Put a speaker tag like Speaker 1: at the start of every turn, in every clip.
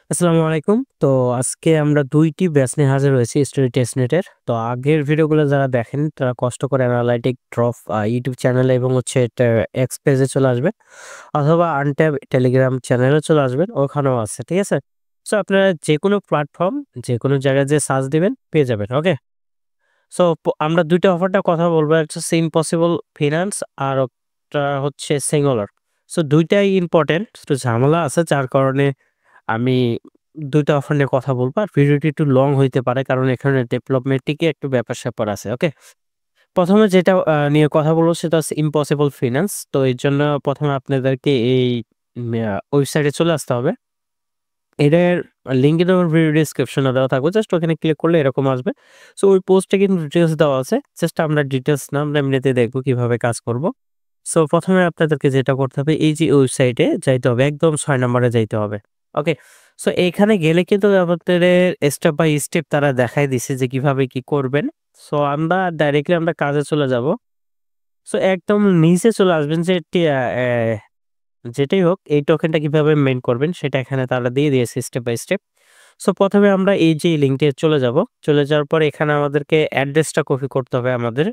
Speaker 1: আসসালামু আলাইকুম। তো আজকে আমরা ২ টি ব্যাচ নিয়ে হাজির হয়েছি স্টোরি টেস্টনেটের। তো আগের ভিডিওগুলো যারা দেখেন তারা কষ্ট করে অ্যানালাইটিক ড্রপ ইউটিউব চ্যানেলে এবং হচ্ছে এটা এক্স পেজে চলে আসবেন অথবা আনট্যাব টেলিগ্রাম চ্যানেলে চলে আসবেন। ওখানেও আছে। ঠিক আছে? সো আপনারা যেকোনো প্ল্যাটফর্ম যেকোনো জায়গায় যেয়ে সার্চ দিবেন পেয়ে যাবেন। ওকে? সো আমরা ২ টা অফারটার কথা বলবো। একটা হচ্ছে ইম্পসিবল ফিন্যান্স আর একটা হচ্ছে সিঙ্গুলার। সো ২ টাই ইম্পোর্টেন্ট। একটু ঝামেলা আছে যার কারণে আমি ২ টা অফার নিয়ে কথা বলব। আর ভিডিওটি একটু লং হইতে পারে কারণ এখানে ডেভেলপমেন্টে একটু ব্যাপার-স্যাপার আছে। ওকে? ১ম এ যেটা নিয়ে কথা বলব সেটা হচ্ছে ইম্পসিবল ফিন্যান্স। তো এর জন্য ১ম এ আপনাদেরকে এই ওয়েবসাইটে চলে আসতে হবে। এটার লিঙ্ক কিন্তু আমার ভিডিও ডেসক্রিপশনে দেওয়া থাকবে। জাস্ট ওখানে ক্লিক করলে এরকম আসবে। সো ওই পোস্টে কিন্তু ডিটেইলস দেওয়া আছে। জাস্ট আমরা ডিটেইলস না আমরা এমনিতে দেখব কিভাবে কাজ করব। সো ১ম এ আপনাদেরকে যেটা করতে হবে এই যে ওয়েবসাইটে যাইতে হবে। একদম ৬ নাম্বারে যাইতে হবে। ওকে? সো এইখানে গেলে কিন্তু আপনাদের স্টেপ বাই স্টেপ তারা দেখায় দিছে যে কিভাবে কি করবেন। সো আমরা ডাইরেক্টলি আমরা কাজে চলে যাব। সো একদম নিচে চলে আসবেন যে যেটাই হোক এই টোকেনটা কিভাবে মেইন করবেন সেটা এখানে তারা দিয়ে দিয়েছে স্টেপ বাই স্টেপ। সো ১ম এ আমরা এই যে লিঙ্কটে চলে যাব। চলে যাওয়ার পরে এখানে আমাদেরকে অ্যাড্রেসটা কপি করতে হবে আমাদের।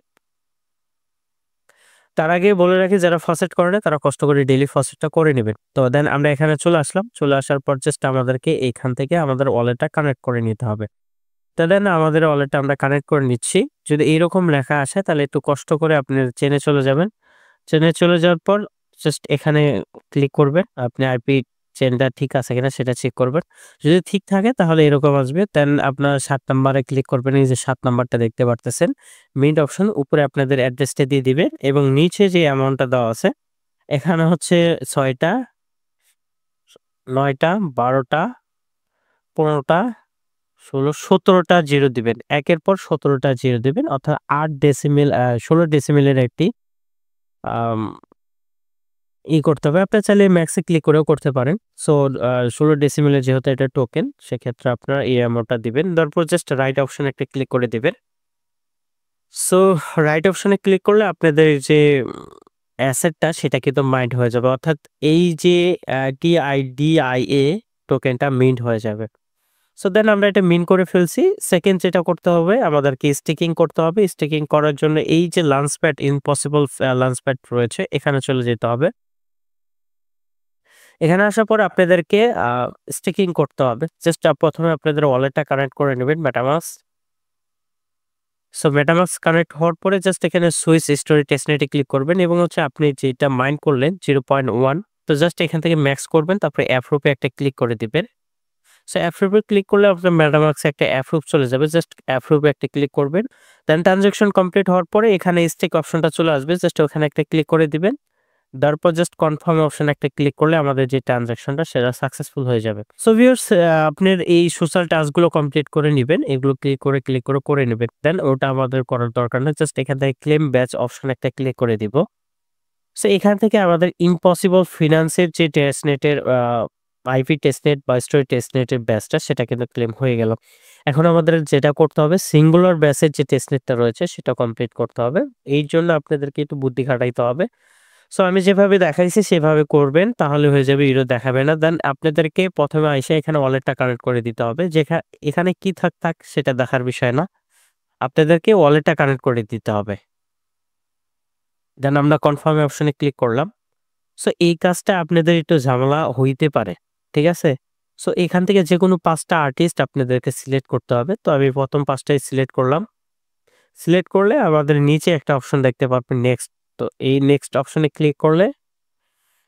Speaker 1: তার আগে বলে রাখি যারা ফসেট করে না তারা কষ্ট করে ডেইলি ফসেটটা করে নিবেন। তো দেন আমরা এখানে চলে আসলাম। চলে আসার পর জাস্ট আমাদেরকে এইখান থেকে আমাদের ওয়ালেটটা কানেক্ট করে নিতে হবে। তো দেন আমাদের ওয়ালেটটা আমরা কানেক্ট করে নিচ্ছি। যদি এইরকম লেখা আসে তাহলে একটু কষ্ট করে আপনি চেনে চলে যাবেন। চেনে চলে যাওয়ার পর জাস্ট এখানে ক্লিক করবেন। আপনি আইপি চেইনটা ঠিক আছে কিনা সেটা চেক করবেন। যদি ঠিক থাকে তাহলে এরকম আসবে। দেন আপনার ৭ নাম্বারে ক্লিক করবেন। এই যে ৭ নাম্বারটা দেখতে পারতেছেন। মিন্ট অপশন উপরে আপনাদের অ্যাড্রেসটা দিয়ে দিবেন এবং নিচে যে অ্যামাউন্টটা দেওয়া আছে এখানে হচ্ছে ৬ টা, ৯ টা, ১২ টা, ১৫ টা, ১৬, ১৭ টা 0 দিবেন। একের পর ১৭ টা 0 দিবেন। অর্থাৎ ৮ ডেসিমেল ১৬ ডেসিমেলের একটি আম করতে হবে। আপনার চাইলে ম্যাক্স এ ক্লিক করেও করতে পারেন। সো ১৬ ডেসিমেলের যেহেতু এটা টোকেন সেক্ষেত্রে আপনারা এই অ্যামাউন্টটা দিবেন। তারপর জাস্ট রাইট অপশনে একটা ক্লিক করে দিবেন। সো রাইট অপশনে ক্লিক করলে আপনাদের যে অ্যাসেটটা সেটা কিন্তু মাইন্ট হয়ে যাবে। অর্থাৎ এই যে TIDIA টোকেনটা মিন্ট হয়ে যাবে। সো দেন আমরা এটা মিন্ট করে ফেলছি। সেকেন্ড যেটা করতে হবে আমাদেরকে স্টেকিং করতে হবে। স্টেকিং করার জন্য এই যে লাঞ্চপ্যাড ইম্পসিবল লাঞ্চপ্যাড রয়েছে এখানে চলে যেতে হবে। এখানে আসার পর আপনাদেরকে স্টেকিং করতে হবে। জাস্ট ১ম এ আপনাদের ওয়ালেটটা কানেক্ট করে নিবেন মেটামাস্ক। সো মেটামাস্ক কানেক্ট হওয়ার পরে জাস্ট এখানে সুইচ স্টোরি টেস্টনেট এ ক্লিক করবেন এবং হচ্ছে আপনি যেটা মাইন্ড করলেন 0.1 তো জাস্ট এখান থেকে ম্যাক্স করবেন তারপরে অ্যাপ্রুভ এ একটা ক্লিক করে দিবেন। সো অ্যাপ্রুভ এ ক্লিক করলে আপনার মেটামাস্ক একটা অ্যাপ্রুভ চলে যাবে। জাস্ট অ্যাপ্রুভ এ একটা ক্লিক করবেন। দেন ট্রান্সেকশন কমপ্লিট হওয়ার পরে এখানে স্টেক অপশনটা চলে আসবে। জাস্ট ওখানে একটা ক্লিক করে দিবেন। তারপর জাস্ট কনফার্ম অপশন একটা ক্লিক করলে আমাদের যে ট্রান্সেকশনটা সেটা সাকসেসফুল হয়ে যাবে। সো ভিউয়ার্স আপনার এই সোশ্যাল টাস্ক গুলো কমপ্লিট করে নিবেন। এগুলো ক্লিক করে নিবেন। দেন ওটা আমাদের করার দরকার নেই। জাস্ট এখান থেকে ক্লেম ব্যাচ অপশন একটা ক্লিক করে দিব। সো এখান থেকে আমাদের ইম্পসিবল ফিন্যান্স এর যে টেস্টনেটের আইপি টেস্টনেট বা স্টোরি টেস্টনেটের ব্যাচটা সেটা কিন্তু ক্লেম হয়ে গেল। এখন আমাদের যেটা করতে হবে সিঙ্গুলার ব্যাচের যে টেস্টনেটটা রয়েছে সেটা কমপ্লিট করতে হবে। এই জন্য আপনাদেরকে একটু বুদ্ধি খাটাইতে হবে। সো আমি যেভাবে দেখাইছি সেভাবে করবেন তাহলে হয়ে যাবে এরর দেখাবে না। দেন আপনাদেরকে ১ম এ আইসা এখানে ওয়ালেটটা কানেক্ট করে দিতে হবে। এখানে কি থাক সেটা দেখার বিষয় না। আপনাদেরকে ওয়ালেটটা কানেক্ট করে দিতে হবে। দেন আমরা কনফার্ম অপশনে ক্লিক করলাম। সো এই কাজটা আপনাদের একটু ঝামেলা হইতে পারে। ঠিক আছে? সো এখান থেকে যেকোনো ৫ টা আর্টিস্ট আপনাদেরকে সিলেক্ট করতে হবে। তো আমি ১ম ৫ টাই সিলেক্ট করলাম। সিলেক্ট করলে আমাদের নিচে একটা অপশন দেখতে পারবেন নেক্সট। তো এই নেক্সট অপশনে ক্লিক করলে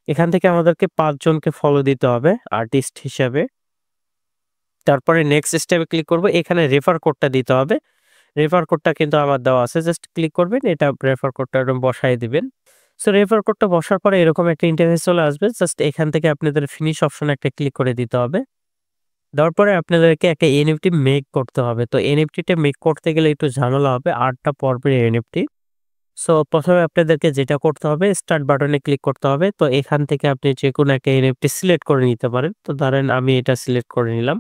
Speaker 1: এখান থেকে আমাদেরকে ৫ জনকে ফলো দিতে হবে আর্টিস্ট হিসাবে। তারপরে নেক্সট স্টেপে ক্লিক করব। এখানে রেফার কোডটা দিতে হবে। রেফার কোডটা কিন্তু আমার দেওয়া আছে। জাস্ট ক্লিক করবেন। এটা রেফার কোডটা এরকম বসায় দিবেন। সো রেফার কোডটা বসার পরে এরকম একটা ইন্টারফেস চলে আসবে। জাস্ট এখান থেকে আপনাদের ফিনিশ অপশনে একটা ক্লিক করে দিতে হবে। দেওয়ার পরে আপনাদেরকে একটা এনএফটি মেক করতে হবে। তো এনএফটিটা মেক করতে গেলে একটু ঝামেলা হবে। ৮ টা পর্বের এনএফটি। সো ১ম এ আপনাদেরকে যেটা করতে হবে স্টার্ট বাটনে ক্লিক করতে হবে। তো এখান থেকে আপনি যেকোনো একটা এনএফটি সিলেক্ট করে নিতে পারেন। তো ধরেন আমি এটা সিলেক্ট করে নিলাম।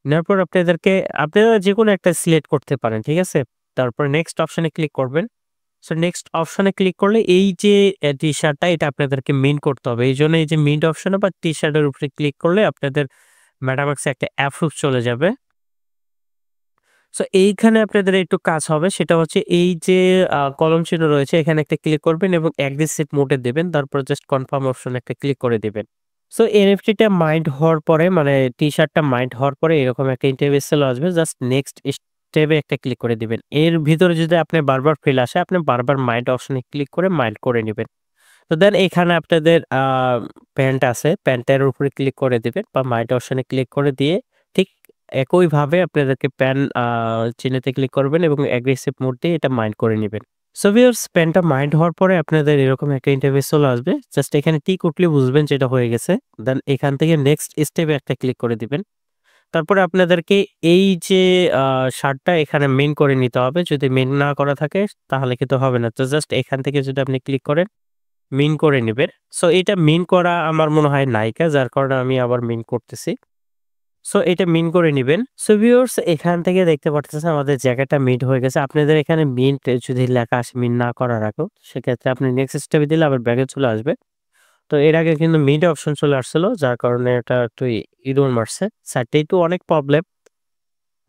Speaker 1: নেওয়ার পর আপনারা যেকোনো একটা সিলেক্ট করতে পারেন। ঠিক আছে? তারপর নেক্সট অপশনে ক্লিক করবেন। সো নেক্সট অপশনে ক্লিক করলে এই যে টি-শার্টটা এটা আপনাদেরকে মিন্ট করতে হবে। এইজন্য এই যে মিন্ট অপশনে বা টি-শার্টের উপরে ক্লিক করলে আপনাদের মেটামাক্সে একটা অ্যাপ্রুভ চলে যাবে। সো এইখানে আপনাদের একটু কাজ হবে সেটা হচ্ছে এই যে কলম চিহ্ন রয়েছে এখানে একটা ক্লিক করবেন এবং এগ্রেসিভ মোডে দেবেন। তারপর জাস্ট কনফার্ম অপশনে একটা ক্লিক করে দিবেন। সো এনএফটিটা মাইন্ড হওয়ার পরে মানে টি-শার্টটা মাইন্ড হওয়ার পরে এরকম একটা ইন্টারফেস চলে আসবে। জাস্ট নেক্সট স্টেপে একটা ক্লিক করে দিবেন। এর ভিতরে যদি আপনি বারবার ফেল আসে আপনি বারবার মাইন্ড অপশনে ক্লিক করে মাইন্ড করে নিবেন। তো দেন এখানে আপনাদের প্যান্ট আছে, প্যান্টের উপরে ক্লিক করে দিবেন বা মাইন্ড অপশনে ক্লিক করে দিয়ে ঠিক একইভাবে আপনাদেরকে চিহ্নতে ক্লিক করবেন এবং অ্যাগ্রেসিভ মোড দিয়ে এটা মাইন্ড করে নিবেন। সো ভিউয়ার্স প্যান্টটা মাইন্ড হওয়ার পরে আপনাদের এরকম একটা ইন্টারফেস চলে আসবে। জাস্ট এখানে টিক উঠলে বুঝবেন যে এটা হয়ে গেছে। দেন এখান থেকে নেক্সট স্টেপে একটা ক্লিক করে দিবেন। তারপরে আপনাদেরকে এই যে শার্টটা এখানে মেইন করে নিতে হবে। যদি মেইন না করা থাকে তাহলে কিন্তু হবে না। তো জাস্ট এখান থেকে যদি আপনি ক্লিক করেন মিন করে নিবেন। সো এটা মিন করা আমার মনে হয় নাইকা যার কারণে আমি আবার মিন করতেছি। সো এটা মিন করে নিবেন। সো ভিউয়ার্স এখান থেকে দেখতে পারতেছেন আমাদের জায়গাটা মিন্ট হয়ে গেছে। আপনাদের এখানে মিন্ট যদি লেখা আসে মিন্ট না করার আগেও সেক্ষেত্রে আপনি নেক্সট স্টেপে দিলে আবার ব্যাকে চলে আসবে। তো এর আগে কিন্তু মিন্ট অপশন চলে আসছিল যার কারণে এটা একটু ইরর মারছে। সাইটটা একটু অনেক প্রবলেম,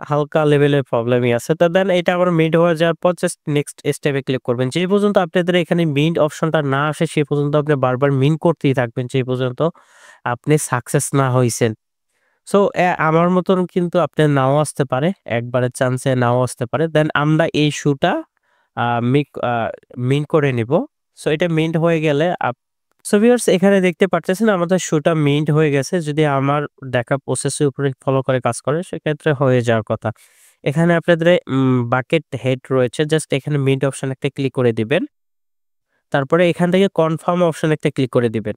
Speaker 1: হালকা লেভেলের প্রবলেমই আছে। তো দেন এটা আবার মিন্ট হয়ে যাওয়ার পর জাস্ট নেক্সট স্টেপে ক্লিক করবেন। যে পর্যন্ত আপনাদের এখানে মিন্ট অপশনটা না আসে সে পর্যন্ত আপনি বারবার মিন্ট করতেই থাকবেন যে পর্যন্ত আপনি সাকসেস না হইছেন। সো আমার মতন কিন্তু আপনার নাও আসতে পারে, একবারের চান্সে নাও আসতে পারে। দেন আমরা এই শুটা আ মিক আ মিন্ট করে নিব। সো এটা মিন্ট হয়ে গেলে সো ভিউয়ার্স এখানে দেখতে পারতেছেন আমাদের শুটা মিন্ট হয়ে গেছে। যদি আমার দেখা প্রসেসের উপরে ফলো করে কাজ করে সেক্ষেত্রে হয়ে যাওয়ার কথা। এখানে আপনাদের বাকেট হেড রয়েছে। জাস্ট এখানে মিন্ট অপশন একটা ক্লিক করে দিবেন। তারপরে এখান থেকে কনফার্ম অপশন একটা ক্লিক করে দিবেন।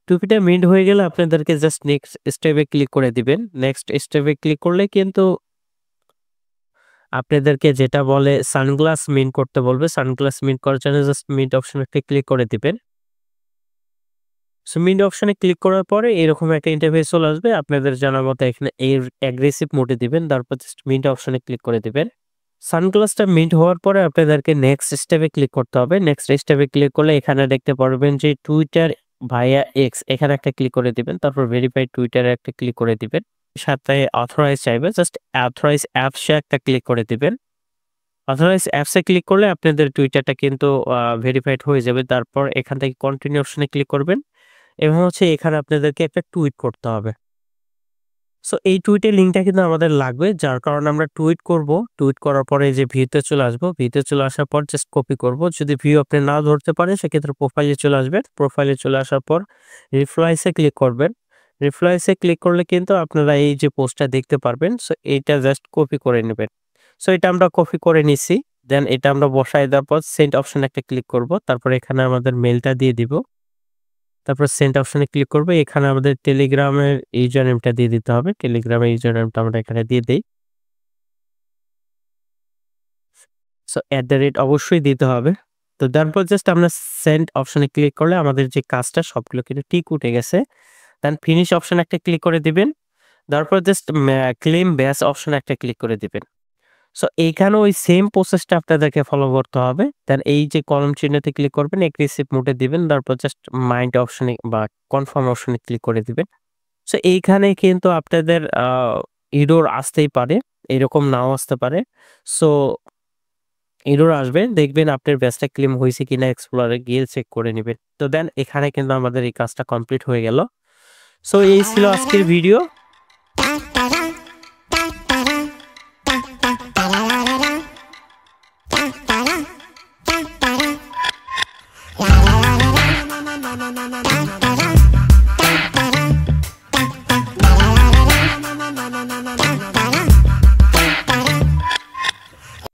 Speaker 1: টুপিটা মিন্ট হয়ে গেলে আপনাদেরকে জাস্ট নেক্সট স্টেপে ক্লিক করে দিবেন। নেক্সট স্টেপে ক্লিক করলে কিন্তু আপনাদেরকে যেটা বলে সানগ্লাস মিন্ট করতে বলবে। সানগ্লাস মিন্ট করার জন্য জাস্ট মিন্ট অপশন একটা ক্লিক করে দিবেন। সো মিন্ট অপশনে ক্লিক করার পরে এরকম একটা ইন্টারফেস চলে আসবে। আপনাদের জানার মতো এখানে অ্যাগ্রেসিভ মোডে দিবেন। তারপর জাস্ট মিন্ট অপশনে ক্লিক করে দিবেন। সানগ্লাসটা মিন্ট হওয়ার পরে আপনাদেরকে নেক্সট স্টেপে ক্লিক করতে হবে। নেক্সট স্টেপে ক্লিক করলে এখানে দেখতে পারবেন যে টুইটার ভায়া এক্স এখানে একটা ক্লিক করে দিবেন। তারপর ভেরিফাইড টুইটারে একটা ক্লিক করে দিবেন। সাথে অথরাইজ চাইবে জাস্ট অথরাইজ অ্যাপসে একটা ক্লিক করে দিবেন। অথরাইজ অ্যাপসে ক্লিক করলে আপনাদের টুইটারটা কিন্তু ভেরিফাইড হয়ে যাবে। তারপর এখান থেকে কন্টিনিউ অপশনে ক্লিক করবেন এবং হচ্ছে এখানে আপনাদেরকে একটা টুইট করতে হবে। সো এই টুইটের লিঙ্কটা কিন্তু আমাদের লাগবে যার কারণে আমরা টুইট করব। টুইট করার পরে যে ভিউতে চলে আসবো। ভিউতে চলে আসার পর জাস্ট কপি করব। যদি ভিউ আপনি না ধরতে পারেন সেক্ষেত্রে প্রোফাইলে চলে আসবেন। প্রোফাইলে চলে আসার পর রিপ্লাইসে ক্লিক করবেন। রিপ্লাইসে ক্লিক করলে কিন্তু আপনারা এই যে পোস্টটা দেখতে পারবেন। সো এইটা জাস্ট কপি করে নেবেন। সো এটা আমরা কপি করে নিছি। দেন এটা আমরা বসায় দেওয়ার পর সেন্ড অপশনে একটা ক্লিক করব। তারপর এখানে আমাদের মেইলটা দিয়ে দিব। তারপর সেন্ড অপশনে ক্লিক করব। এখানে আমাদের টেলিগ্রামের ইউজার নেমটা দিয়ে দিতে হবে। টেলিগ্রামের ইউজার নেমটা আমরা এখানে দিয়ে দেই। সো অবশ্যই দিতে হবে। তো তারপর জাস্ট আমরা সেন্ড অপশনে ক্লিক করলে আমাদের যে কাজটা সবগুলো কিন্তু টিক উঠে গেছে। দেন ফিনিশ অপশনে একটা ক্লিক করে দিবেন। তারপর জাস্ট ক্লেম ব্যাচ অপশনে একটা ক্লিক করে দিবেন। সো এইখানেও ওই সেম প্রসেসটা আপনাদেরকে ফলো করতে হবে। দেন এই যে কলম চিহ্নতে ক্লিক করবেন, এগ্রেসিভ মোডে দিবেন। তারপর জাস্ট মাইন্ড অপশনে বা কনফার্ম অপশনে ক্লিক করে দিবেন। সো এইখানে কিন্তু আপনাদের এরর আসতেই পারে, এরকম নাও আসতে পারে। সো এরর আসবে, দেখবেন আপনার ব্যাচটা ক্লেম হইছে কিনা এক্সপ্লোরে গিয়ে চেক করে নিবেন। তো দেন এখানে কিন্তু আমাদের এই কাজটা কমপ্লিট হয়ে গেল। সো এই ছিল আজকের ভিডিও।